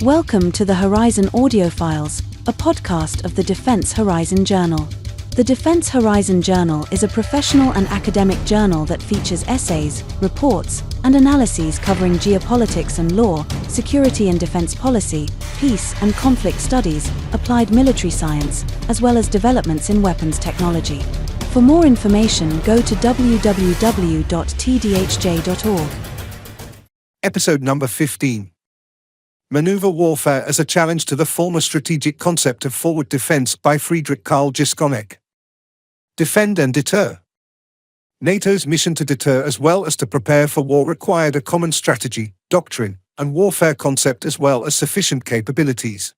Welcome to the Horizon Audiofiles, a podcast of the Defense Horizon Journal. The Defense Horizon Journal is a professional and academic journal that features essays, reports, and analyses covering geopolitics and law, security and defense policy, peace and conflict studies, applied military science, as well as developments in weapons technology. For more information, go to www.tdhj.org. Episode number 15. Manoeuvre Warfare as a Challenge to the Former Strategic Concept of Forward Defense by Friedrich Karl Gisconnec. Defend and deter. NATO's mission to deter as well as to prepare for war required a common strategy, doctrine, and warfare concept as well as sufficient capabilities.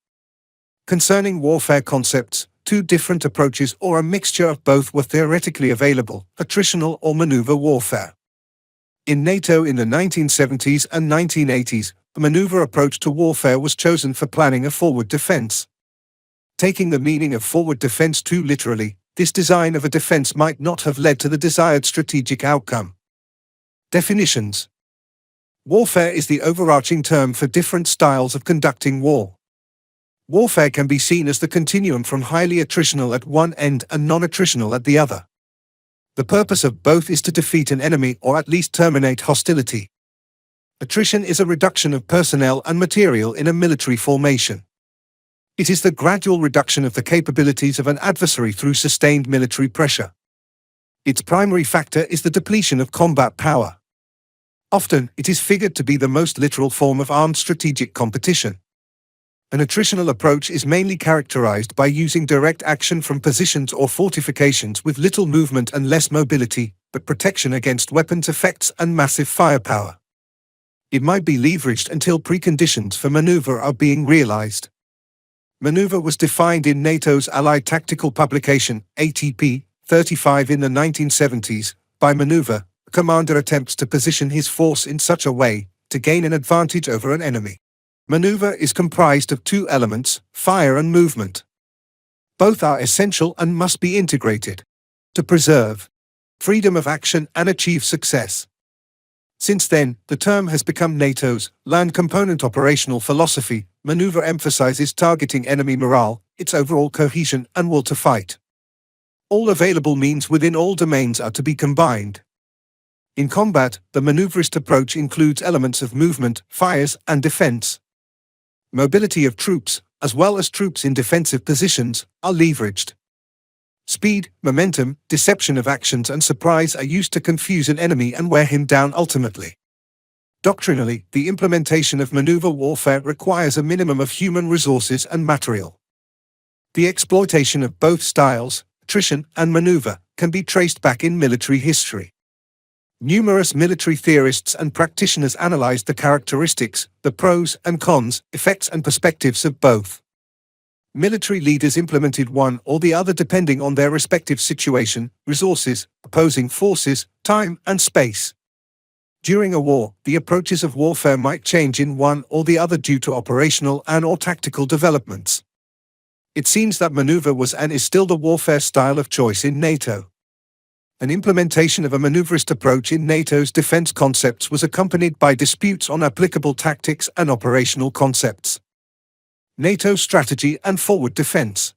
Concerning warfare concepts, two different approaches or a mixture of both were theoretically available, attritional or maneuver warfare. In NATO in the 1970s and 1980s, the maneuver approach to warfare was chosen for planning a forward defense. Taking the meaning of forward defense too literally, this design of a defense might not have led to the desired strategic outcome. Definitions. Warfare is the overarching term for different styles of conducting war. Warfare can be seen as the continuum from highly attritional at one end and non-attritional at the other. The purpose of both is to defeat an enemy or at least terminate hostility. Attrition is a reduction of personnel and material in a military formation. It is the gradual reduction of the capabilities of an adversary through sustained military pressure. Its primary factor is the depletion of combat power. Often, it is figured to be the most literal form of armed strategic competition. An attritional approach is mainly characterized by using direct action from positions or fortifications with little movement and less mobility, but protection against weapons effects and massive firepower. It might be leveraged until preconditions for maneuver are being realized. Maneuver was defined in NATO's Allied Tactical Publication, ATP, 35 in the 1970s. By maneuver, a commander attempts to position his force in such a way to gain an advantage over an enemy. Maneuver is comprised of two elements, fire and movement. Both are essential and must be integrated to preserve freedom of action and achieve success. Since then, the term has become NATO's land component operational philosophy. Maneuver emphasizes targeting enemy morale, its overall cohesion, and will to fight. All available means within all domains are to be combined. In combat, the maneuverist approach includes elements of movement, fires, and defense. Mobility of troops, as well as troops in defensive positions, are leveraged. Speed, momentum, deception of actions and surprise are used to confuse an enemy and wear him down ultimately. Doctrinally, the implementation of maneuver warfare requires a minimum of human resources and material. The exploitation of both styles, attrition and maneuver, can be traced back in military history. Numerous military theorists and practitioners analyzed the characteristics, the pros and cons, effects and perspectives of both. Military leaders implemented one or the other depending on their respective situation, resources, opposing forces, time, and space. During a war, the approaches of warfare might change in one or the other due to operational and/or tactical developments. It seems that maneuver was and is still the warfare style of choice in NATO. An implementation of a maneuverist approach in NATO's defense concepts was accompanied by disputes on applicable tactics and operational concepts. NATO strategy and forward defense.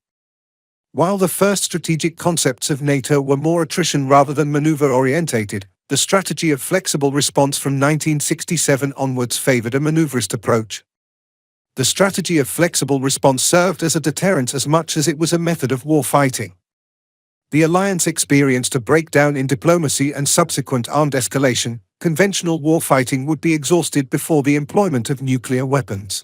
While the first strategic concepts of NATO were more attrition rather than maneuver-orientated, the strategy of flexible response from 1967 onwards favored a maneuverist approach. The strategy of flexible response served as a deterrent as much as it was a method of war fighting. The alliance experienced a breakdown in diplomacy and subsequent armed escalation. Conventional war fighting would be exhausted before the employment of nuclear weapons.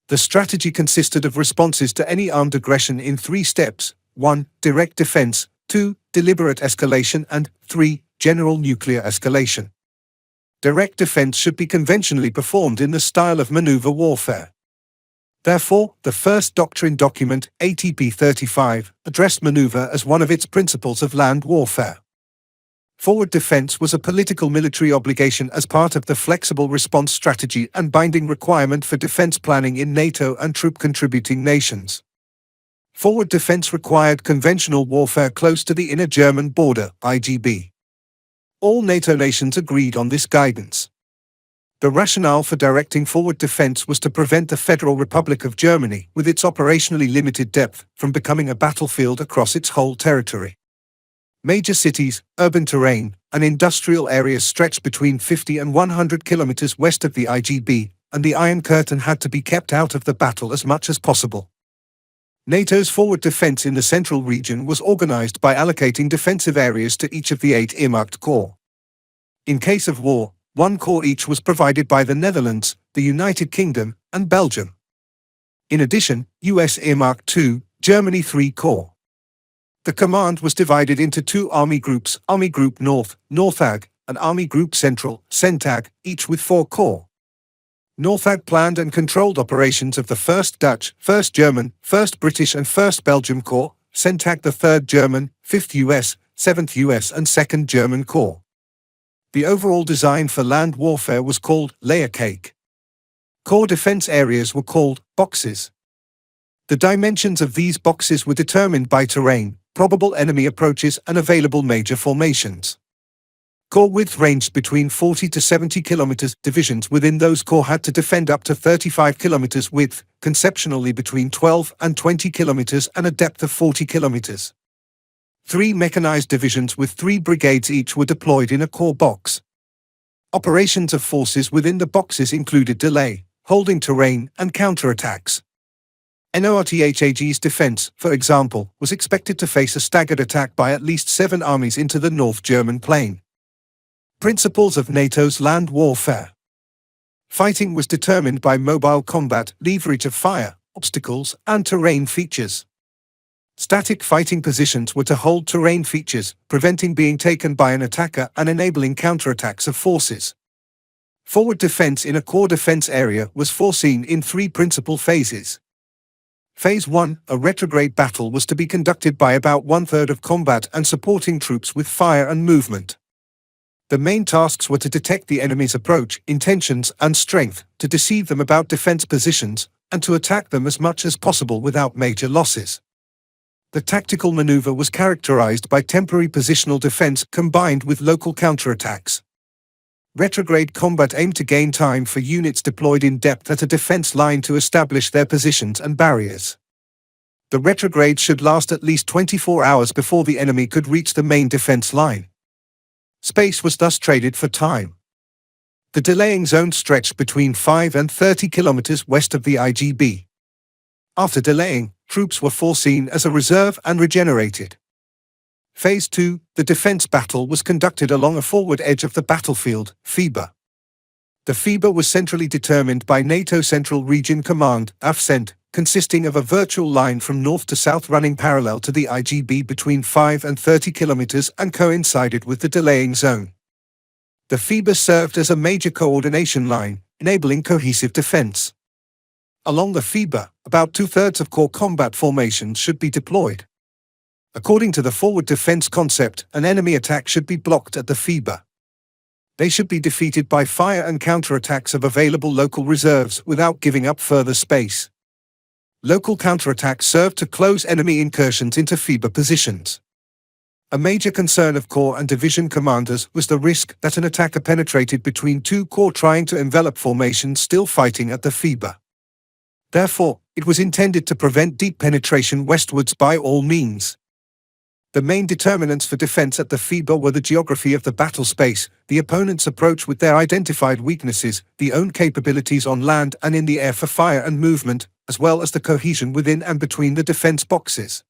The strategy consisted of responses to any armed aggression in 3 steps: 1. Direct defense, 2. Deliberate escalation, and 3. General nuclear escalation. Direct defense should be conventionally performed in the style of maneuver warfare. Therefore, the first doctrine document, ATP 35, addressed maneuver as one of its principles of land warfare. Forward defense was a political military obligation as part of the flexible response strategy and binding requirement for defense planning in NATO and troop-contributing nations. Forward defense required conventional warfare close to the inner German border, IGB. All NATO nations agreed on this guidance. The rationale for directing forward defense was to prevent the Federal Republic of Germany, with its operationally limited depth, from becoming a battlefield across its whole territory. Major cities, urban terrain, and industrial areas stretched between 50 and 100 kilometers west of the IGB, and the Iron Curtain had to be kept out of the battle as much as possible. NATO's forward defense in the central region was organized by allocating defensive areas to each of the 8 earmarked corps. In case of war, 1 corps each was provided by the Netherlands, the United Kingdom, and Belgium. In addition, US earmarked 2, Germany 3 corps. The command was divided into 2 army groups, Army Group North, Northag, and Army Group Central, Centag, each with 4 corps. Northag planned and controlled operations of the 1st Dutch, 1st German, 1st British and 1st Belgium Corps, Centag the 3rd German, 5th US, 7th US and 2nd German Corps. The overall design for land warfare was called layer cake. Corps defense areas were called boxes. The dimensions of these boxes were determined by terrain, probable enemy approaches and available major formations. Corps width ranged between 40 to 70 kilometers. Divisions within those corps had to defend up to 35 kilometers width, conceptually between 12 and 20 kilometers and a depth of 40 kilometers. 3 mechanized divisions with 3 brigades each were deployed in a corps box. Operations of forces within the boxes included delay, holding terrain, and counterattacks. NORTHAG's defense, for example, was expected to face a staggered attack by at least 7 armies into the North German plain. Principles of NATO's land warfare. Fighting was determined by mobile combat, leverage of fire, obstacles, and terrain features. Static fighting positions were to hold terrain features, preventing being taken by an attacker and enabling counterattacks of forces. Forward defense in a core defense area was foreseen in 3 principal phases. Phase 1, a retrograde battle, was to be conducted by about 1/3 of combat and supporting troops with fire and movement. The main tasks were to detect the enemy's approach, intentions, and strength, to deceive them about defense positions, and to attack them as much as possible without major losses. The tactical maneuver was characterized by temporary positional defense combined with local counterattacks. Retrograde combat aimed to gain time for units deployed in depth at a defense line to establish their positions and barriers. The retrograde should last at least 24 hours before the enemy could reach the main defense line. Space was thus traded for time. The delaying zone stretched between 5 and 30 kilometers west of the IGB. After delaying, troops were foreseen as a reserve and regenerated. Phase 2, the defense battle was conducted along a forward edge of the battlefield, FIBA. The FIBA was centrally determined by NATO Central Region Command, AFCENT, consisting of a virtual line from north to south running parallel to the IGB between 5 and 30 kilometers and coincided with the delaying zone. The FIBA served as a major coordination line, enabling cohesive defense. Along the FIBA, about 2/3 of core combat formations should be deployed. According to the forward defense concept, an enemy attack should be blocked at the FIBA. They should be defeated by fire and counterattacks of available local reserves without giving up further space. Local counterattacks served to close enemy incursions into FIBA positions. A major concern of corps and division commanders was the risk that an attacker penetrated between 2 corps trying to envelop formations still fighting at the FIBA. Therefore, it was intended to prevent deep penetration westwards by all means. The main determinants for defense at the FIBA were the geography of the battle space, the opponent's approach with their identified weaknesses, the own capabilities on land and in the air for fire and movement, as well as the cohesion within and between the defense boxes.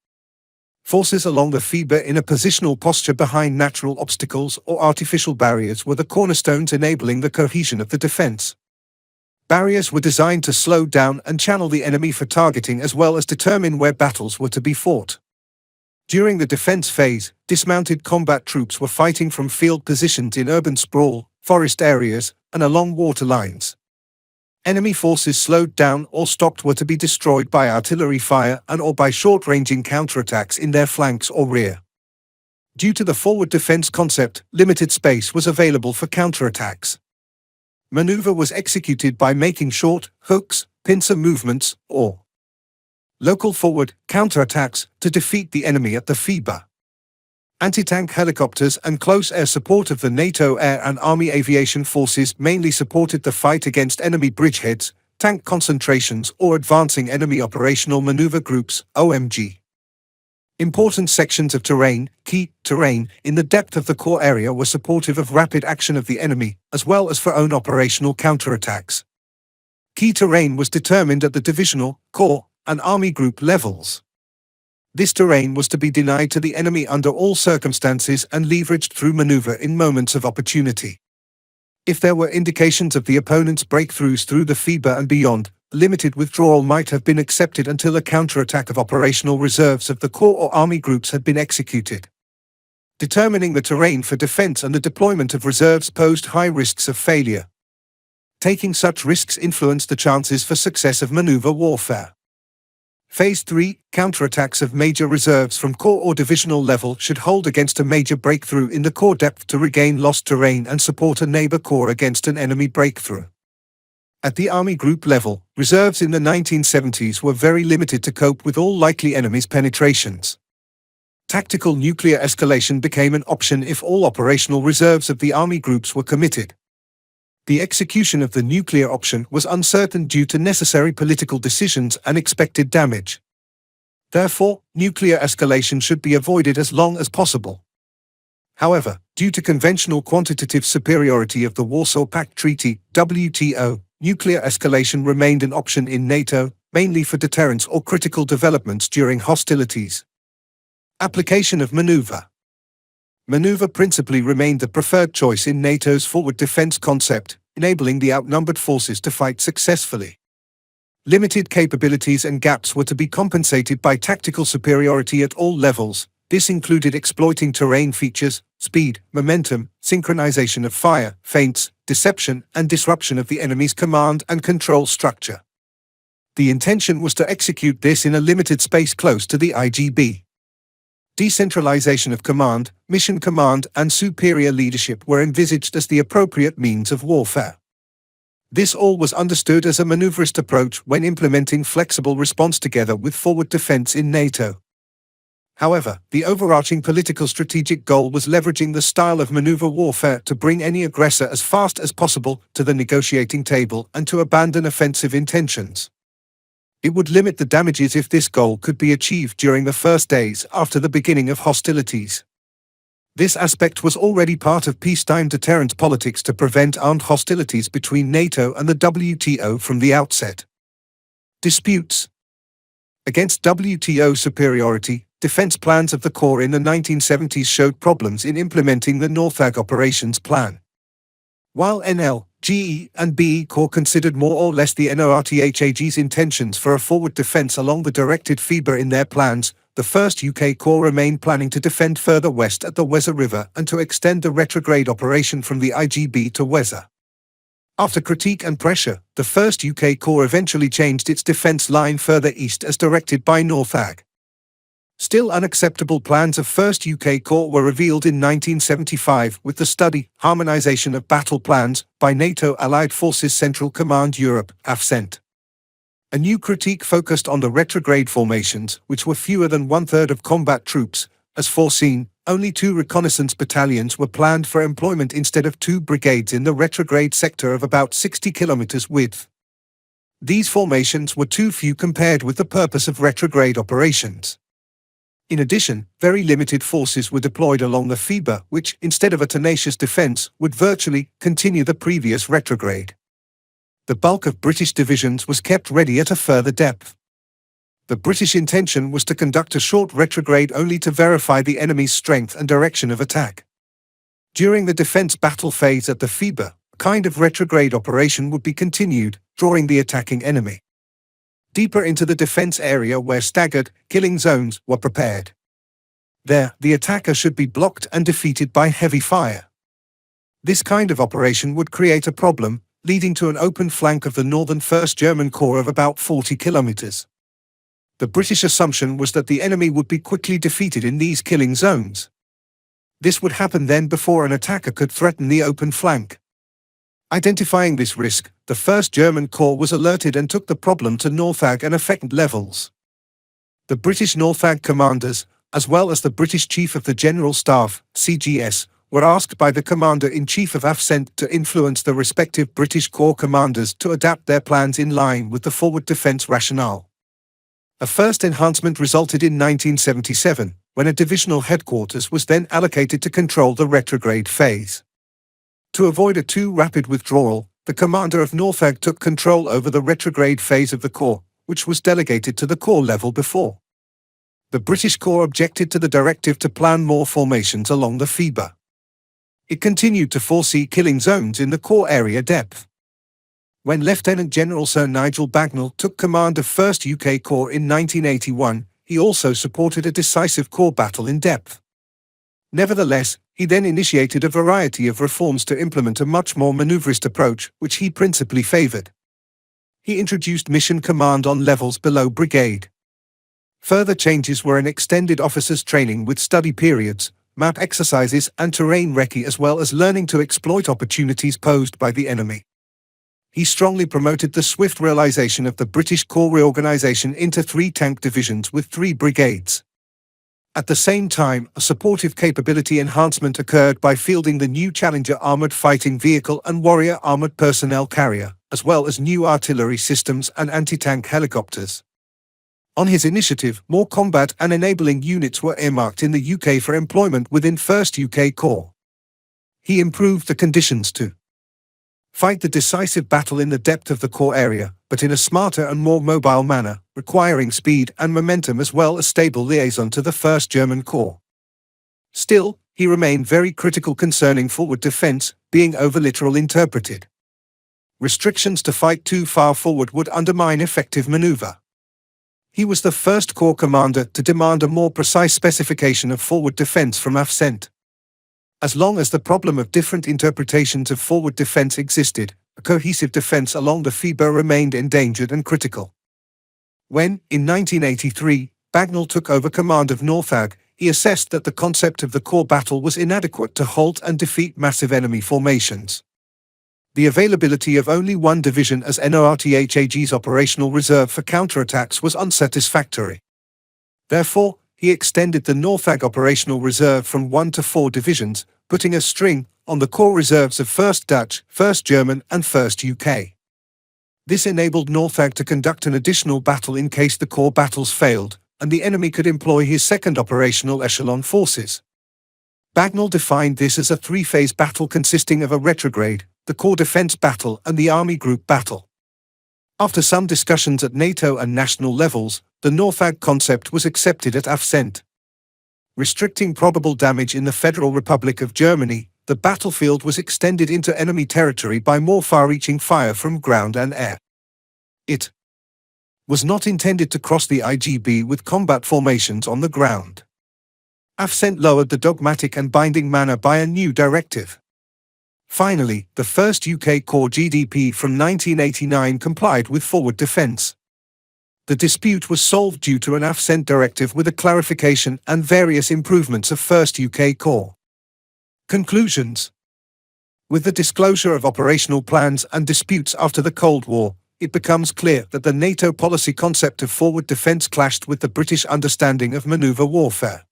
Forces along the FIBA in a positional posture behind natural obstacles or artificial barriers were the cornerstones enabling the cohesion of the defense. Barriers were designed to slow down and channel the enemy for targeting as well as determine where battles were to be fought. During the defense phase, dismounted combat troops were fighting from field positions in urban sprawl, forest areas, and along water lines. Enemy forces slowed down or stopped were to be destroyed by artillery fire and/or by short-ranging counterattacks in their flanks or rear. Due to the forward defense concept, limited space was available for counterattacks. Maneuver was executed by making short, hooks, pincer movements, or local forward counterattacks to defeat the enemy at the FIBA. Anti-tank helicopters and close air support of the NATO air and army aviation forces mainly supported the fight against enemy bridgeheads, tank concentrations or advancing enemy operational maneuver groups, OMG. Important sections of terrain, key terrain, in the depth of the core area were supportive of rapid action of the enemy, as well as for own operational counterattacks. Key terrain was determined at the divisional, corps, and army group levels. This terrain was to be denied to the enemy under all circumstances and leveraged through maneuver in moments of opportunity. If there were indications of the opponent's breakthroughs through the FIBA and beyond, limited withdrawal might have been accepted until a counterattack of operational reserves of the corps or army groups had been executed. Determining the terrain for defense and the deployment of reserves posed high risks of failure. Taking such risks influenced the chances for success of maneuver warfare. Phase 3, counterattacks of major reserves from corps or divisional level should hold against a major breakthrough in the corps depth to regain lost terrain and support a neighbor corps against an enemy breakthrough. At the army group level, reserves in the 1970s were very limited to cope with all likely enemies' penetrations. Tactical nuclear escalation became an option if all operational reserves of the army groups were committed. The execution of the nuclear option was uncertain due to necessary political decisions and expected damage. Therefore, nuclear escalation should be avoided as long as possible. However, due to conventional quantitative superiority of the Warsaw Pact Treaty, WTO, nuclear escalation remained an option in NATO, mainly for deterrence or critical developments during hostilities. Application of Manoeuvre. Manoeuvre principally remained the preferred choice in NATO's forward defense concept, enabling the outnumbered forces to fight successfully. Limited capabilities and gaps were to be compensated by tactical superiority at all levels. This included exploiting terrain features, speed, momentum, synchronization of fire, feints, deception, and disruption of the enemy's command and control structure. The intention was to execute this in a limited space close to the IGB. Decentralization of command, mission command, and superior leadership were envisaged as the appropriate means of warfare. This all was understood as a maneuverist approach when implementing flexible response together with forward defense in NATO. However, the overarching political strategic goal was leveraging the style of maneuver warfare to bring any aggressor as fast as possible to the negotiating table and to abandon offensive intentions. It would limit the damages if this goal could be achieved during the first days after the beginning of hostilities. This aspect was already part of peacetime deterrent politics to prevent armed hostilities between NATO and the WTO from the outset. Disputes. Against WTO superiority, defense plans of the Corps in the 1970s showed problems in implementing the Northag operations plan. While NL, GE, and BE Corps considered more or less the NORTHAG's intentions for a forward defense along the directed FIBA in their plans, the 1st UK Corps remained planning to defend further west at the Weser River and to extend the retrograde operation from the IGB to Weser. After critique and pressure, the 1st UK Corps eventually changed its defense line further east as directed by Northag. Still unacceptable plans of 1st UK Corps were revealed in 1975 with the study, Harmonisation of Battle Plans, by NATO Allied Forces Central Command Europe, AFCENT. A new critique focused on the retrograde formations, which were fewer than one-third of combat troops. As foreseen, only 2 reconnaissance battalions were planned for employment instead of 2 brigades in the retrograde sector of about 60 kilometers width. These formations were too few compared with the purpose of retrograde operations. In addition, very limited forces were deployed along the FIBA, which, instead of a tenacious defense, would virtually continue the previous retrograde. The bulk of British divisions was kept ready at a further depth. The British intention was to conduct a short retrograde only to verify the enemy's strength and direction of attack. During the defense battle phase at the FIBA, a kind of retrograde operation would be continued, drawing the attacking enemy deeper into the defense area where staggered, killing zones were prepared. There, the attacker should be blocked and defeated by heavy fire. This kind of operation would create a problem, leading to an open flank of the northern 1st German Corps of about 40 kilometers. The British assumption was that the enemy would be quickly defeated in these killing zones. This would happen then before an attacker could threaten the open flank. Identifying this risk, the 1st German Corps was alerted and took the problem to Northag and effect levels. The British Northag commanders, as well as the British Chief of the General Staff, CGS, were asked by the Commander-in-Chief of AFCENT to influence the respective British Corps commanders to adapt their plans in line with the forward defence rationale. A first enhancement resulted in 1977, when a divisional headquarters was then allocated to control the retrograde phase. To avoid a too rapid withdrawal, the commander of Northag took control over the retrograde phase of the Corps, which was delegated to the Corps level before. The British Corps objected to the directive to plan more formations along the FIBA. It continued to foresee killing zones in the Corps area depth. When Lieutenant General Sir Nigel Bagnall took command of 1st UK Corps in 1981, he also supported a decisive Corps battle in depth. Nevertheless, he then initiated a variety of reforms to implement a much more manoeuvrist approach, which he principally favoured. He introduced mission command on levels below brigade. Further changes were an extended officers' training with study periods, map exercises and terrain recce, as well as learning to exploit opportunities posed by the enemy. He strongly promoted the swift realization of the British Corps reorganisation into 3 tank divisions with 3 brigades. At the same time, a supportive capability enhancement occurred by fielding the new Challenger armoured fighting vehicle and Warrior armoured personnel carrier, as well as new artillery systems and anti-tank helicopters. On his initiative, more combat and enabling units were earmarked in the UK for employment within 1st UK Corps. He improved the conditions to fight the decisive battle in the depth of the Corps area, but in a smarter and more mobile manner, requiring speed and momentum as well as stable liaison to the 1st German Corps. Still, he remained very critical concerning forward defence being over-literal interpreted. Restrictions to fight too far forward would undermine effective manoeuvre. He was the first Corps commander to demand a more precise specification of forward defence from AFCENT. As long as the problem of different interpretations of forward defence existed, a cohesive defence along the FIBA remained endangered and critical. When, in 1983, Bagnall took over command of Northag, he assessed that the concept of the Corps battle was inadequate to halt and defeat massive enemy formations. The availability of only 1 division as NORTHAG's operational reserve for counterattacks was unsatisfactory. Therefore, he extended the Northag operational reserve from 1 to 4 divisions, putting a string on the Corps reserves of 1st Dutch, 1st German and 1st UK. This enabled Northag to conduct an additional battle in case the Corps battles failed, and the enemy could employ his 2nd operational echelon forces. Bagnall defined this as a 3-phase battle consisting of a retrograde, the Corps defence battle and the Army group battle. After some discussions at NATO and national levels, the Northag concept was accepted at AFCENT. Restricting probable damage in the Federal Republic of Germany, the battlefield was extended into enemy territory by more far-reaching fire from ground and air. It was not intended to cross the IGB with combat formations on the ground. AFCENT lowered the dogmatic and binding manner by a new directive. Finally, the 1st UK Corps GDP from 1989 complied with forward defence. The dispute was solved due to an AFCENT directive with a clarification and various improvements of 1st UK Corps. Conclusions. With the disclosure of operational plans and disputes after the Cold War, it becomes clear that the NATO policy concept of forward defence clashed with the British understanding of manoeuvre warfare.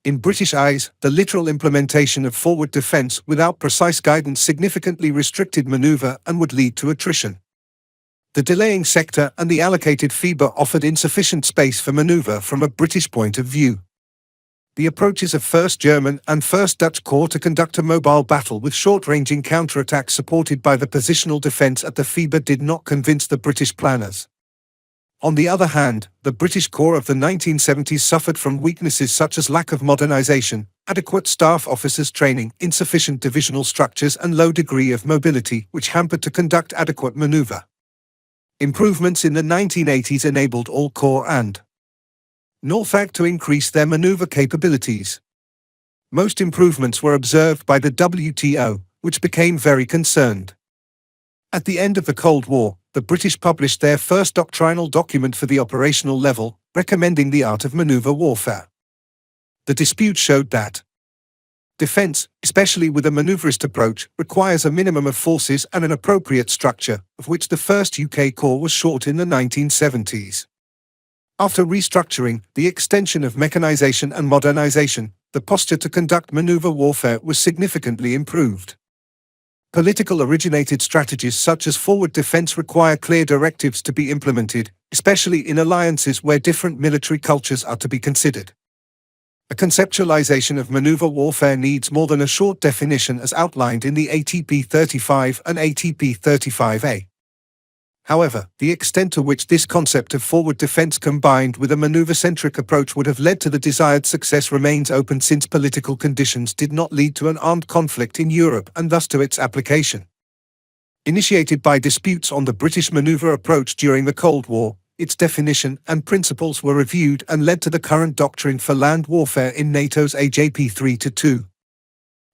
In British eyes, the literal implementation of forward defence without precise guidance significantly restricted manoeuvre and would lead to attrition. The delaying sector and the allocated FIBA offered insufficient space for manoeuvre from a British point of view. The approaches of 1st German and 1st Dutch Corps to conduct a mobile battle with short-ranging counterattacks supported by the positional defence at the FIBA did not convince the British planners. On the other hand, the British Corps of the 1970s suffered from weaknesses such as lack of modernisation, adequate staff officers training, insufficient divisional structures and low degree of mobility, which hampered to conduct adequate manoeuvre. Improvements in the 1980s enabled all Corps and Northag to increase their manoeuvre capabilities. Most improvements were observed by the WTO, which became very concerned. At the end of the Cold War, the British published their first doctrinal document for the operational level, recommending the art of manoeuvre warfare. The dispute showed that defence, especially with a manoeuvrist approach, requires a minimum of forces and an appropriate structure, of which the 1st UK Corps was short in the 1970s. After restructuring, the extension of mechanization and modernization, the posture to conduct maneuver warfare was significantly improved. Political-originated strategies such as forward defense require clear directives to be implemented, especially in alliances where different military cultures are to be considered. A conceptualization of maneuver warfare needs more than a short definition as outlined in the ATP 35 and ATP 35A. However, the extent to which this concept of forward defense combined with a maneuver-centric approach would have led to the desired success remains open since political conditions did not lead to an armed conflict in Europe and thus to its application. Initiated by disputes on the British maneuver approach during the Cold War, its definition and principles were reviewed and led to the current doctrine for land warfare in NATO's AJP 3-2.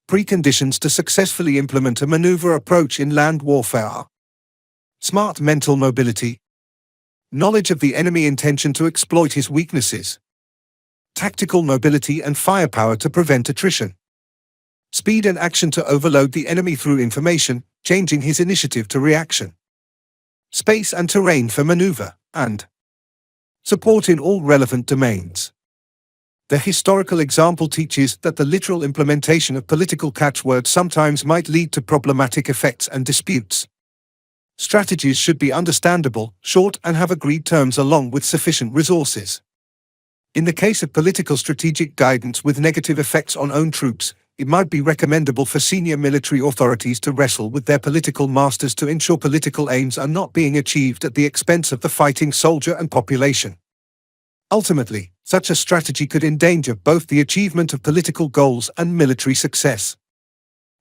Preconditions to successfully implement a maneuver approach in land warfare are smart mental mobility, knowledge of the enemy intention to exploit his weaknesses, tactical mobility and firepower to prevent attrition, speed and action to overload the enemy through information, changing his initiative to reaction, space and terrain for maneuver, and support in all relevant domains. The historical example teaches that the literal implementation of political catchwords sometimes might lead to problematic effects and disputes. Strategies should be understandable, short, and have agreed terms along with sufficient resources. In the case of political strategic guidance with negative effects on own troops, it might be recommendable for senior military authorities to wrestle with their political masters to ensure political aims are not being achieved at the expense of the fighting soldier and population. Ultimately, such a strategy could endanger both the achievement of political goals and military success.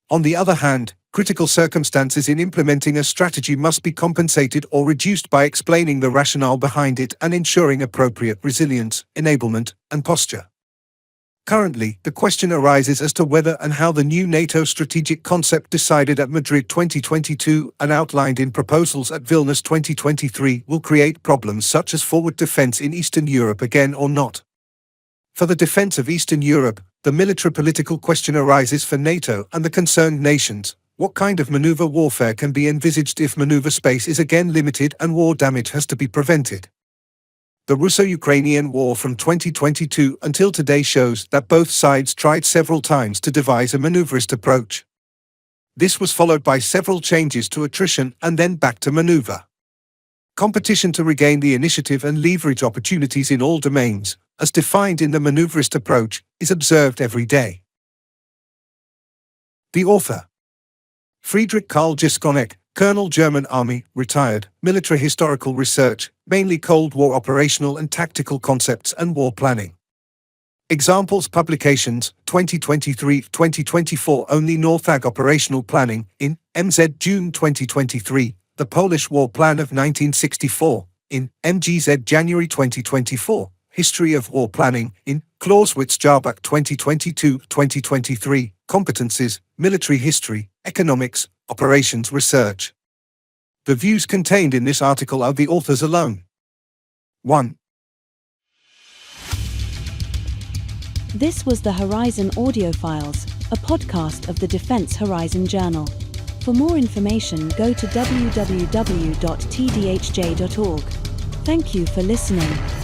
On the other hand, critical circumstances in implementing a strategy must be compensated or reduced by explaining the rationale behind it and ensuring appropriate resilience, enablement, and posture. Currently, the question arises as to whether and how the new NATO strategic concept decided at Madrid 2022 and outlined in proposals at Vilnius 2023 will create problems such as forward defense in Eastern Europe again or not. For the defense of Eastern Europe, the military-political question arises for NATO and the concerned nations. What kind of maneuver warfare can be envisaged if maneuver space is again limited and war damage has to be prevented? The Russo-Ukrainian war from 2022 until today shows that both sides tried several times to devise a maneuverist approach. This was followed by several changes to attrition and then back to maneuver. Competition to regain the initiative and leverage opportunities in all domains, as defined in the maneuverist approach, is observed every day. The author: Friedrich Karl Gisconnec, Colonel, German Army, retired, military historical research, mainly Cold War operational and tactical concepts and war planning. Examples publications, 2023-2024 only Northag operational planning, in MZ June 2023, The Polish War Plan of 1964, in MGZ January 2024, History of War Planning, in Clausewitz-Jarbach 2022-2023, Competencies, Military History, Economics, Operations Research. The views contained in this article are the author's alone. 1. This was the Horizon Audiofiles, a podcast of the Defense Horizon Journal. For more information, go to www.tdhj.org. Thank you for listening.